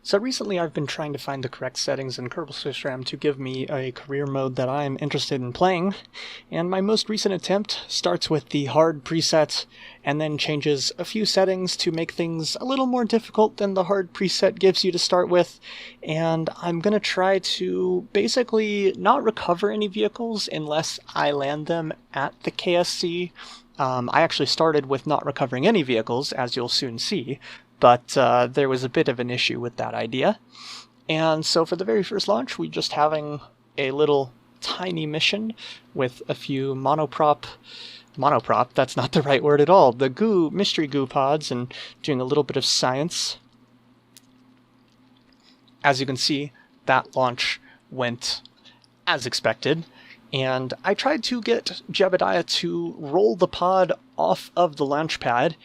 So recently I've been trying to find the correct settings in Kerbal Space RAM to give me a career mode that I'm interested in playing, and my most recent attempt starts with the hard preset and then changes a few settings to make things a little more difficult than the hard preset gives you to start with, and I'm going to try to basically not recover any vehicles unless I land them at the KSC. I actually started with not recovering any vehicles, as you'll soon see, but there was a bit of an issue with that idea. And so for the very first launch, we're just having a little tiny mission with a few monoprop, that's not the right word at all, the mystery goo pods, and doing a little bit of science. As you can see, that launch went as expected, and I tried to get Jebediah to roll the pod off of the launch pad,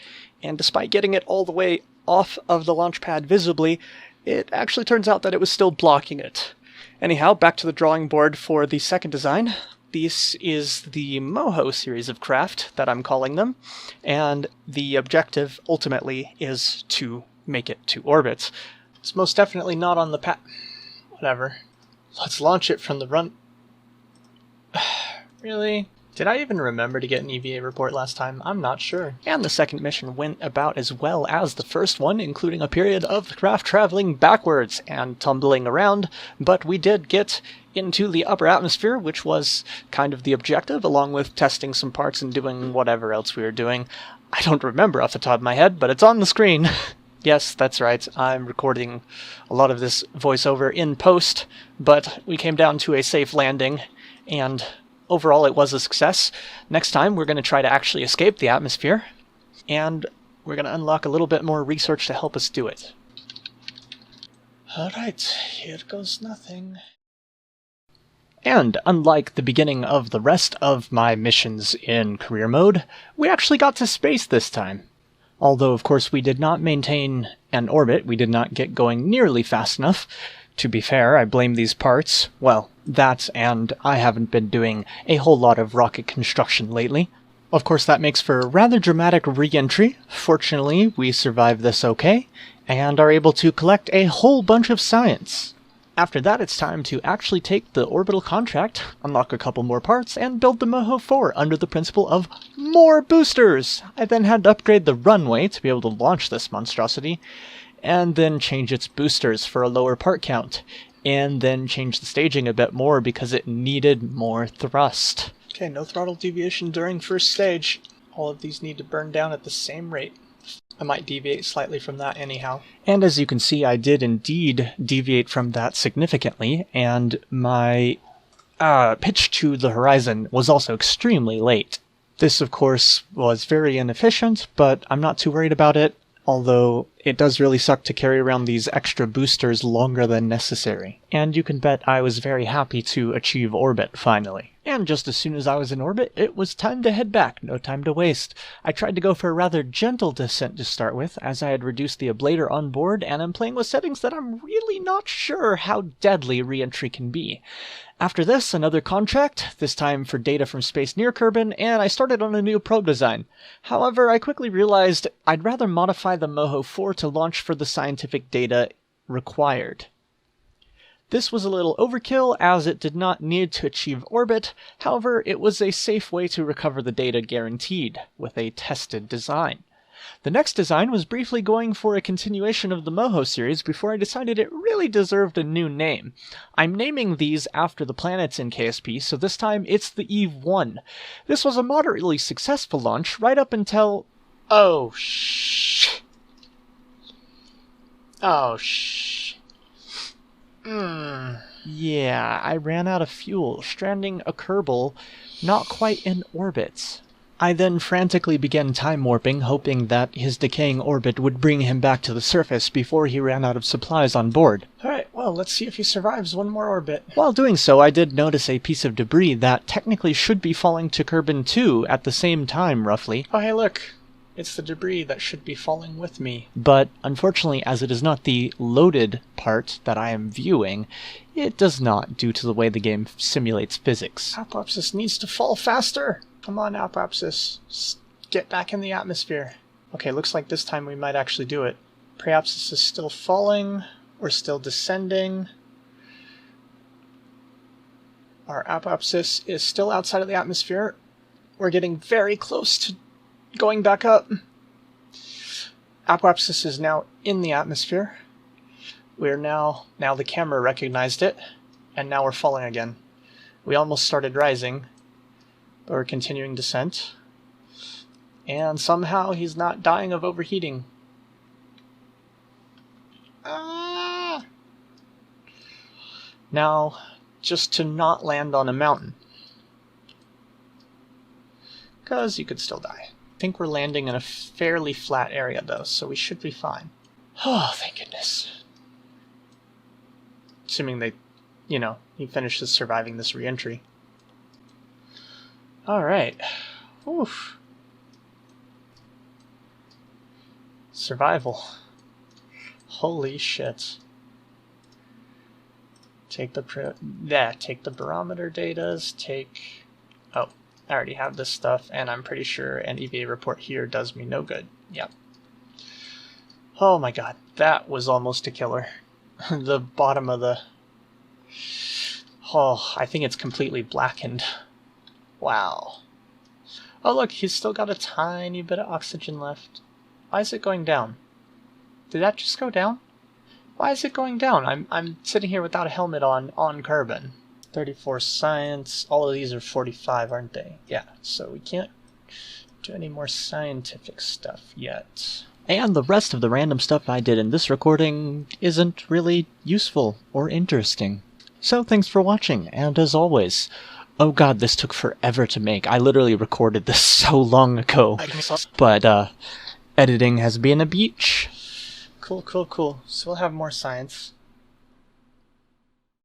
and despite getting it all the way off of the launch pad visibly, it actually turns out that it was still blocking it. Anyhow, back to the drawing board for the second design. This is the Moho series of craft that I'm calling them, and the objective ultimately is to make it to orbit. It's most definitely not on the whatever. Let's launch it from the run. Really? Did I even remember to get an EVA report last time? I'm not sure. And the second mission went about as well as the first one, including a period of the craft traveling backwards and tumbling around, but we did get into the upper atmosphere, which was kind of the objective, along with testing some parts and doing whatever else we were doing. I don't remember off the top of my head, but it's on the screen. Yes, that's right, I'm recording a lot of this voiceover in post, but we came down to a safe landing, and overall, it was a success. Next time, we're going to try to actually escape the atmosphere, and we're going to unlock a little bit more research to help us do it. Alright, here goes nothing. And unlike the beginning of the rest of my missions in career mode, we actually got to space this time. Although, of course, we did not maintain an orbit, we did not get going nearly fast enough. To be fair, I blame these parts. Well, that and I haven't been doing a whole lot of rocket construction lately. Of course, that makes for a rather dramatic re-entry. Fortunately, we survived this okay, and are able to collect a whole bunch of science. After that, it's time to actually take the orbital contract, unlock a couple more parts, and build the Moho 4 under the principle of more boosters! I then had to upgrade the runway to be able to launch this monstrosity, and then change its boosters for a lower part count, and then change the staging a bit more because it needed more thrust. Okay, no throttle deviation during first stage. All of these need to burn down at the same rate. I might deviate slightly from that anyhow. And as you can see, I did indeed deviate from that significantly, and my pitch to the horizon was also extremely late. This, of course, was very inefficient, but I'm not too worried about it. Although it does really suck to carry around these extra boosters longer than necessary. And you can bet I was very happy to achieve orbit, finally. And just as soon as I was in orbit, it was time to head back, no time to waste. I tried to go for a rather gentle descent to start with, as I had reduced the ablator on board, and I'm playing with settings that I'm really not sure how deadly re-entry can be. After this, another contract, this time for data from space near Kerbin, and I started on a new probe design. However, I quickly realized I'd rather modify the Moho 4 to launch for the scientific data required. This was a little overkill, as it did not need to achieve orbit. However, it was a safe way to recover the data guaranteed, with a tested design. The next design was briefly going for a continuation of the Moho series before I decided it really deserved a new name. I'm naming these after the planets in KSP, so this time it's the Eve 1. This was a moderately successful launch right up until... Oh, shh. Yeah, I ran out of fuel, stranding a Kerbal not quite in orbit. I then frantically began time warping, hoping that his decaying orbit would bring him back to the surface before he ran out of supplies on board. Alright, well, let's see if he survives one more orbit. While doing so, I did notice a piece of debris that technically should be falling to Kerbin 2 at the same time, roughly. Oh, hey, look. It's the debris that should be falling with me. But, unfortunately, as it is not the loaded part that I am viewing, it does not, due to the way the game simulates physics. Apoapsis needs to fall faster! Come on, Apoapsis. Get back in the atmosphere. Okay, looks like this time we might actually do it. Preapsis is still falling. We're still descending. Our apoapsis is still outside of the atmosphere. We're getting very close to going back up. Apoapsis is now in the atmosphere. We're now the camera recognized it, and now we're falling again. We almost started rising, but we're continuing descent. And somehow he's not dying of overheating. Now, just to not land on a mountain, because you could still die. I think we're landing in a fairly flat area though, so we should be fine. Oh, thank goodness. Assuming they, he finishes surviving this re-entry. Alright. Oof. Survival. Holy shit. Take the barometer datas, oh, I already have this stuff, and I'm pretty sure an EVA report here does me no good. Yep. Oh my god, that was almost a killer. The bottom of the... Oh, I think it's completely blackened. Wow. Oh look, he's still got a tiny bit of oxygen left. Why is it going down? Did that just go down? Why is it going down? I'm sitting here without a helmet on carbon. 34 science. All of these are 45, aren't they? Yeah, so we can't do any more scientific stuff yet. And the rest of the random stuff I did in this recording isn't really useful or interesting. So thanks for watching, and as always, oh god, this took forever to make. I literally recorded this so long ago. But editing has been a beach. Cool. So we'll have more science.